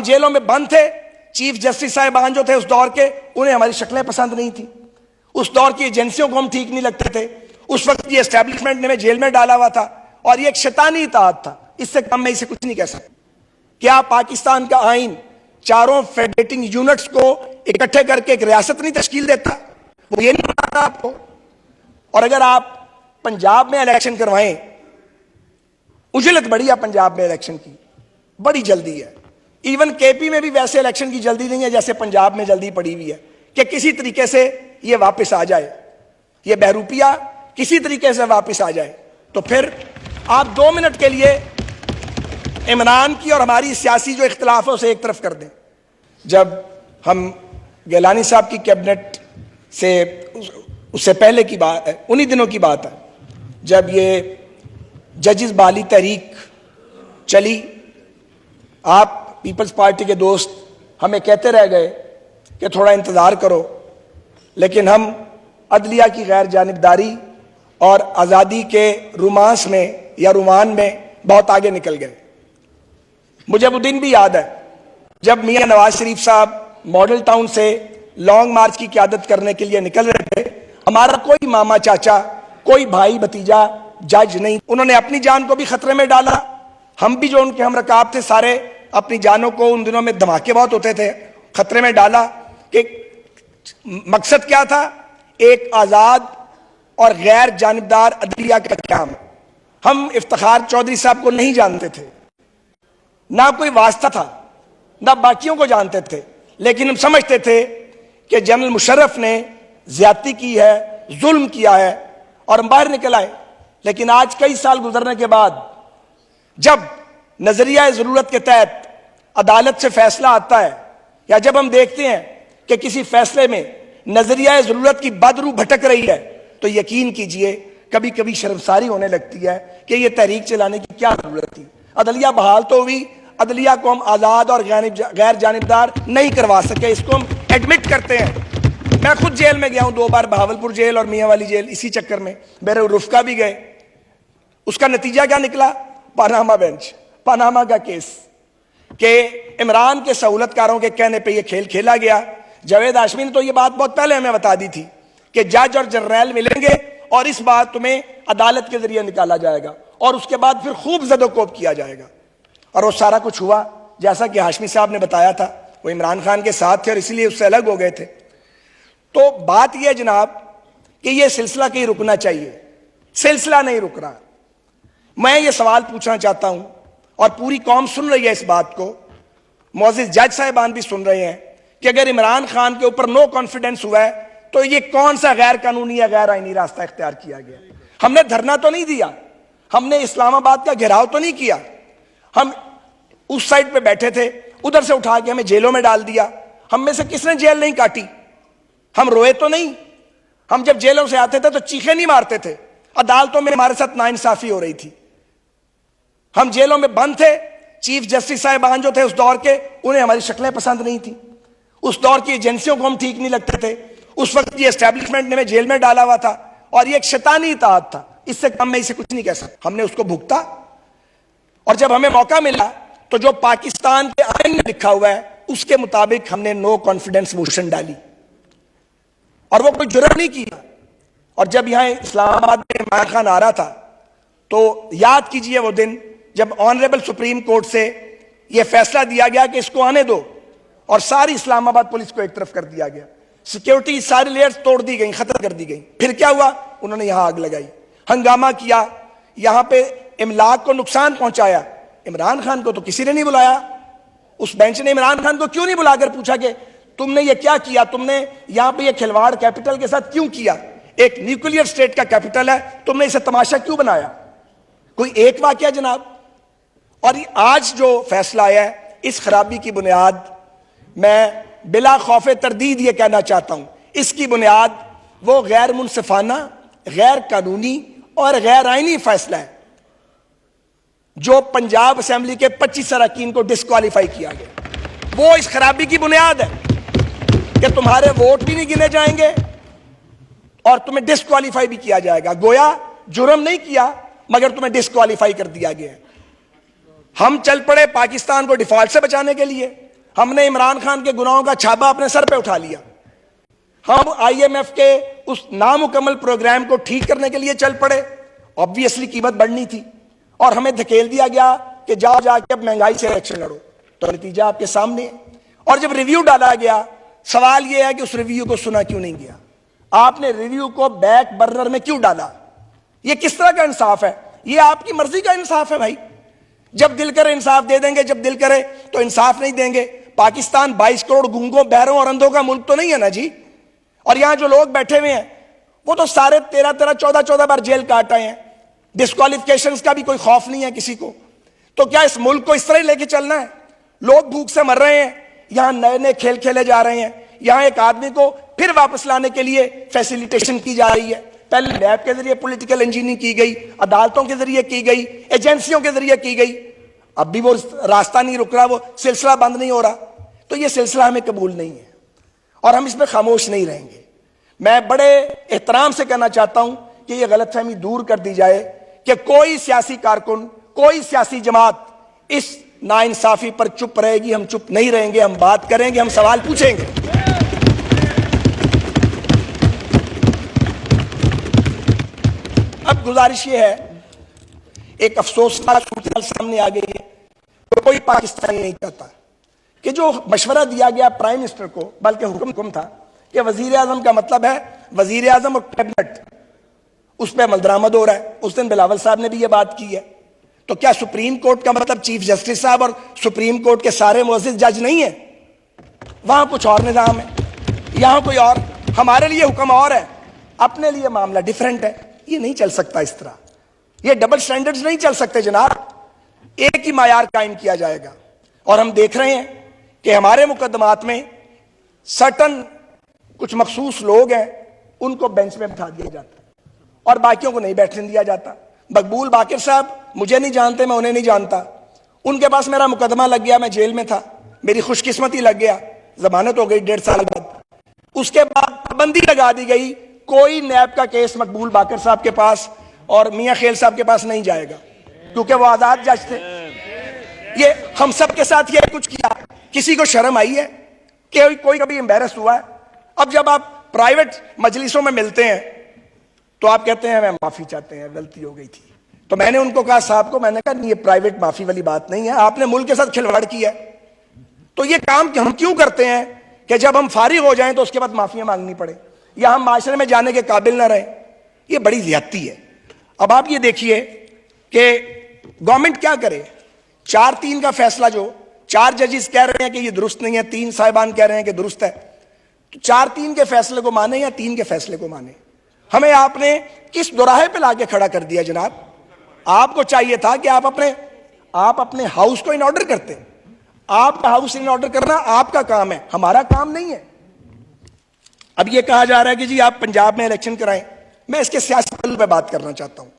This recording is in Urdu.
ہم جیلوں میں بند تھے، چیف جسٹس صاحبان جو تھے اس دور کے، انہیں ہماری شکلیں پسند نہیں تھی، اس دور کی ایجنسیوں کو ہم ٹھیک نہیں لگتے تھے، اس وقت کی اسٹیبلشمنٹ نے ہمیں جیل میں ڈالا ہوا تھا، اور یہ ایک شیطانی اطاعت تھا، اس سے کم میں اسے کچھ نہیں کہہ سکتا۔ کیا پاکستان کا آئین چاروں فیڈریٹنگ یونٹس کو اکٹھے کر کے ایک ریاست نہیں تشکیل دیتا؟ وہ یہ نہیں بتاتا آپ کو؟ اور اگر آپ پنجاب میں الیکشن کروائیں، اجلت بڑی ہے پنجاب میں الیکشن کی، بڑی جلدی ہے، ایون کے پی میں بھی ویسے الیکشن کی جلدی نہیں ہے جیسے پنجاب میں جلدی پڑی ہوئی ہے کہ کسی طریقے سے یہ واپس آ جائے، یہ بہروپیہ کسی طریقے سے واپس آ جائے۔ تو پھر آپ 2 منٹ کے لیے عمران کی اور ہماری سیاسی جو اختلاف ہے اسے ایک طرف کر دیں۔ جب ہم گیلانی صاحب کی کیبنٹ سے اس سے پہلے کی بات ہے، انہی دنوں کی بات ہے جب یہ ججز بحالی تحریک چلی، آپ پیپلز پارٹی کے دوست ہمیں کہتے رہ گئے کہ تھوڑا انتظار کرو، لیکن ہم عدلیہ کی غیر جانبداری اور آزادی کے رومانس میں یا رومان میں بہت آگے نکل گئے۔ مجھے وہ دن بھی یاد ہے جب میاں نواز شریف صاحب ماڈل ٹاؤن سے لانگ مارچ کی قیادت کرنے کے لیے نکل رہے تھے، ہمارا کوئی ماما چاچا، کوئی بھائی بھتیجا جج نہیں، انہوں نے اپنی جان کو بھی خطرے میں ڈالا، ہم بھی جو ان کے ہم رکاب تھے سارے اپنی جانوں کو، ان دنوں میں دھماکے بہت ہوتے تھے، خطرے میں ڈالا۔ کہ مقصد کیا تھا؟ ایک آزاد اور غیر جانبدار عدلیہ کا قیام۔ ہم افتخار چودھری صاحب کو نہیں جانتے تھے، نہ کوئی واسطہ تھا، نہ باقیوں کو جانتے تھے، لیکن ہم سمجھتے تھے کہ جنرل مشرف نے زیادتی کی ہے، ظلم کیا ہے، اور ہم باہر نکل آئے۔ لیکن آج کئی سال گزرنے کے بعد جب نظریہ ضرورت کے تحت عدالت سے فیصلہ آتا ہے، یا جب ہم دیکھتے ہیں کہ کسی فیصلے میں نظریہ ضرورت کی بدرو بھٹک رہی ہے، تو یقین کیجئے کبھی کبھی شرمساری ہونے لگتی ہے کہ یہ تحریک چلانے کی کیا ضرورت تھی۔ عدلیہ بحال تو ہوئی، عدلیہ کو ہم آزاد اور غیر جانبدار نہیں کروا سکے، اس کو ہم ایڈمٹ کرتے ہیں۔ میں خود جیل میں گیا ہوں 2 بار، بہاولپور جیل اور میاں والی جیل، اسی چکر میں میرے رفقا بھی گئے۔ اس کا نتیجہ کیا نکلا؟ پاناما بینچ، پاناما کا کیس، کہ عمران کے سہولت کاروں کے کہنے پہ یہ کھیل کھیلا گیا۔ جاوید ہاشمی نے تو یہ بات بہت پہلے ہمیں بتا دی تھی کہ جج اور جرنیل ملیں گے اور اس بات تمہیں عدالت کے ذریعے نکالا جائے گا، اور اس کے بعد پھر خوب زد و کوب کیا جائے گا۔ اور وہ سارا کچھ ہوا جیسا کہ ہاشمی صاحب نے بتایا تھا، وہ عمران خان کے ساتھ تھے اور اسی لیے اس سے الگ ہو گئے تھے۔ تو بات یہ ہے جناب کہ یہ سلسلہ کہیں رکنا چاہیے، سلسلہ نہیں رک رہا۔ میں یہ سوال پوچھنا چاہتا ہوں، اور پوری قوم سن رہی ہے اس بات کو، معزز جج صاحبان بھی سن رہے ہیں، کہ اگر عمران خان کے اوپر نو کانفیڈنس ہوا ہے تو یہ کون سا غیر قانونی یا غیر آئینی راستہ اختیار کیا گیا؟ ہم نے دھرنا تو نہیں دیا، ہم نے اسلام آباد کا گھیراؤ تو نہیں کیا، ہم اس سائڈ پہ بیٹھے تھے، ادھر سے اٹھا کے ہمیں جیلوں میں ڈال دیا۔ ہم میں سے کس نے جیل نہیں کاٹی؟ ہم روئے تو نہیں؟ ہم جب جیلوں سے آتے تھے تو چیخیں نہیں مارتے تھے؟ عدالتوں میں ہمارے ساتھ ناانصافی ہو رہی تھی، ہم جیلوں میں بند تھے، چیف جسٹس صاحبان جو تھے اس دور کے، انہیں ہماری شکلیں پسند نہیں تھیں، اس دور کی ایجنسیوں کو ہم ٹھیک نہیں لگتے تھے، اس وقت کی اسٹیبلشمنٹ نے ہمیں جیل میں ڈالا ہوا تھا، اور یہ ایک شیطانی اطاعت تھا، اس سے کم میں اسے کچھ نہیں کہہ سکتا۔ ہم نے اس کو بھگتا، اور جب ہمیں موقع ملا تو جو پاکستان کے آئین میں لکھا ہوا ہے اس کے مطابق ہم نے نو کانفیڈنس موشن ڈالی، اور وہ کوئی جرم نہیں کیا۔ اور جب یہاں اسلام آباد میں عمران خان آ رہا تھا تو یاد کیجئے وہ دن جب آنریبل سپریم کورٹ سے یہ فیصلہ دیا گیا کہ اس کو آنے دو، اور ساری اسلام آباد پولیس کو ایک طرف کر دیا گیا، سیکیورٹی ساری لیئرز توڑ دی گئیں، ختم کر دی گئیں۔ پھر کیا ہوا؟ انہوں نے یہاں آگ لگائی، ہنگامہ کیا، یہاں پہ املاک کو نقصان پہنچایا۔ عمران خان کو تو کسی نے نہیں بلایا، اس بینچ نے عمران خان کو کیوں نہیں بلا کر پوچھا کہ تم نے یہ کیا کیا، تم نے یہاں پہ یہ کھلواڑ کیپٹل کے ساتھ کیوں کیا؟ ایک نیوکلیئر سٹیٹ کا کیپٹل ہے، تم نے اسے تماشا کیوں بنایا؟ کوئی ایک واقعہ جناب؟ اور آج جو فیصلہ آیا ہے، اس خرابی کی بنیاد میں بلا خوف تردید یہ کہنا چاہتا ہوں، اس کی بنیاد وہ غیر منصفانہ، غیر قانونی اور غیر آئینی فیصلہ ہے جو پنجاب اسمبلی کے 25 اراکین کو ڈسکوالیفائی کیا گیا۔ وہ اس خرابی کی بنیاد ہے کہ تمہارے ووٹ بھی نہیں گنے جائیں گے اور تمہیں ڈسکوالیفائی بھی کیا جائے گا، گویا جرم نہیں کیا مگر تمہیں ڈسکوالیفائی کر دیا گیا۔ ہم چل پڑے پاکستان کو ڈیفالٹ سے بچانے کے لیے، ہم نے عمران خان کے گناہوں کا چھاپا اپنے سر پہ اٹھا لیا. ہم آئی ایم ایف کے اس نامکمل پروگرام کو ٹھیک کرنے کے لیے چل پڑے. آبویسلی قیمت بڑھنی تھی اور ہمیں دھکیل دیا گیا کہ جاؤ جا کے اب مہنگائی سے الیکشن لڑو. تو نتیجہ آپ کے سامنے ہے. اور جب ریویو ڈالا گیا, سوال یہ ہے کہ اس ریویو کو سنا کیوں نہیں گیا؟ آپ نے ریویو کو بیک برنر میں کیوں ڈالا؟ یہ کس طرح کا انصاف ہے؟ یہ آپ کی مرضی کا انصاف ہے بھائی. جب دل کرے انصاف دے دیں گے, جب دل کرے تو انصاف نہیں دیں گے. پاکستان 22 کروڑ گونگوں, بہروں اور اندھوں کا ملک تو نہیں ہے نا جی. اور یہاں جو لوگ بیٹھے ہوئے ہیں وہ تو سارے 13 بار جیل کاٹ آئے ہیں. ڈسکوالیفکیشنز کا بھی کوئی خوف نہیں ہے کسی کو. تو کیا اس ملک کو اس طرح لے کے چلنا ہے؟ لوگ بھوک سے مر رہے ہیں, یہاں نئے نئے کھیل کھیلے جا رہے ہیں. یہاں ایک آدمی کو پھر واپس لانے کے لیے فیسیلیٹیشن کی جا رہی ہے. پہلے نیب کے ذریعے پولیٹیکل انجینئرنگ کی گئی, عدالتوں کے ذریعے کی گئی, ایجنسیوں کے ذریعے کی گئی. اب بھی وہ راستہ نہیں رک رہا, وہ سلسلہ بند نہیں ہو رہا. تو یہ سلسلہ ہمیں قبول نہیں ہے اور ہم اس میں خاموش نہیں رہیں گے. میں بڑے احترام سے کہنا چاہتا ہوں کہ یہ غلط فہمی دور کر دی جائے کہ کوئی سیاسی کارکن, کوئی سیاسی جماعت اس ناانصافی پر چپ رہے گی. ہم چپ نہیں رہیں گے, ہم بات کریں گے, ہم سوال پوچھیں گے. اب گزارش یہ ہے, ایک افسوسناک صورتحال سامنے آ گئی ہے. کوئی پاکستانی نہیں چاہتا کہ جو مشورہ دیا گیا پرائم منسٹر کو, بلکہ حکم تھا کہ وزیر اعظم کا مطلب ہے وزیر اعظم اور کیبنٹ, اس پہ عمل درآمد ہو رہا ہے. اس دن بلاول صاحب نے بھی یہ بات کی ہے. تو کیا سپریم کورٹ کا مطلب چیف جسٹس صاحب اور سپریم کورٹ کے سارے معزز جج نہیں ہیں؟ وہاں کچھ اور نظام ہے, یہاں کوئی اور. ہمارے لیے حکم اور ہے, اپنے لیے معاملہ ڈیفرنٹ ہے. یہ نہیں چل سکتا اس طرح. یہ ڈبل سٹینڈرڈز نہیں چل سکتے جناب. ایک ہی معیار قائم کیا جائے گا. اور ہم دیکھ رہے ہیں کہ ہمارے مقدمات میں سرٹن کچھ مخصوص لوگ ہیں, ان کو بینچ میں بٹھا دیا جاتا اور باقیوں کو نہیں بیٹھنے دیا جاتا. مقبول باقر صاحب مجھے نہیں جانتے, میں انہیں نہیں جانتا. ان کے پاس میرا مقدمہ لگ گیا, میں جیل میں تھا, میری خوش قسمتی لگ گیا, ضمانت ہو گئی 1.5 سال بعد. اس کے بعد پابندی لگا دی گئی, کوئی نیب کا کیس مقبول باقر صاحب کے پاس اور میاں خیل صاحب کے پاس نہیں جائے گا, کیونکہ وہ آزاد جج تھے. یہ ہم سب کے ساتھ یہ کچھ کیا. کسی کو شرم آئی ہے کہ کوئی کبھی امبیرس ہوا ہے؟ اب جب آپ پرائیویٹ مجلسوں میں ملتے ہیں تو آپ کہتے ہیں ہمیں معافی چاہتے ہیں, غلطی ہو گئی تھی. تو میں نے ان کو کہا, صاحب کو میں نے کہا نہیں, یہ پرائیویٹ معافی والی بات نہیں ہے, آپ نے ملک کے ساتھ کھلواڑ کیا ہے. تو یہ کام ہم کیوں کرتے ہیں کہ جب ہم فارغ ہو جائیں تو اس کے بعد معافیاں مانگنی پڑے یا ہم معاشرے میں جانے کے قابل نہ رہیں؟ یہ بڑی زیادتی ہے. اب آپ یہ دیکھیے کہ گورنمنٹ کیا کرے. 4-3 کا فیصلہ, جو 4 ججز کہہ رہے ہیں کہ یہ درست نہیں ہے, 3 صاحبان کہہ رہے ہیں کہ درست ہے, تو 4-3 کے فیصلے کو مانے یا 3 کے فیصلے کو مانے؟ ہمیں آپ نے کس دوراہے پہ لا کے کھڑا کر دیا جناب؟ آپ کو چاہیے تھا کہ آپ اپنے ہاؤس کو ان آرڈر کرتے. آپ کا ہاؤس ان آرڈر کرنا آپ کا کام ہے, ہمارا کام نہیں ہے. اب یہ کہا جا رہا ہے کہ جی آپ پنجاب میں الیکشن کرائیں. میں اس کے سیاسی پہلو پہ بات کرنا چاہتا ہوں.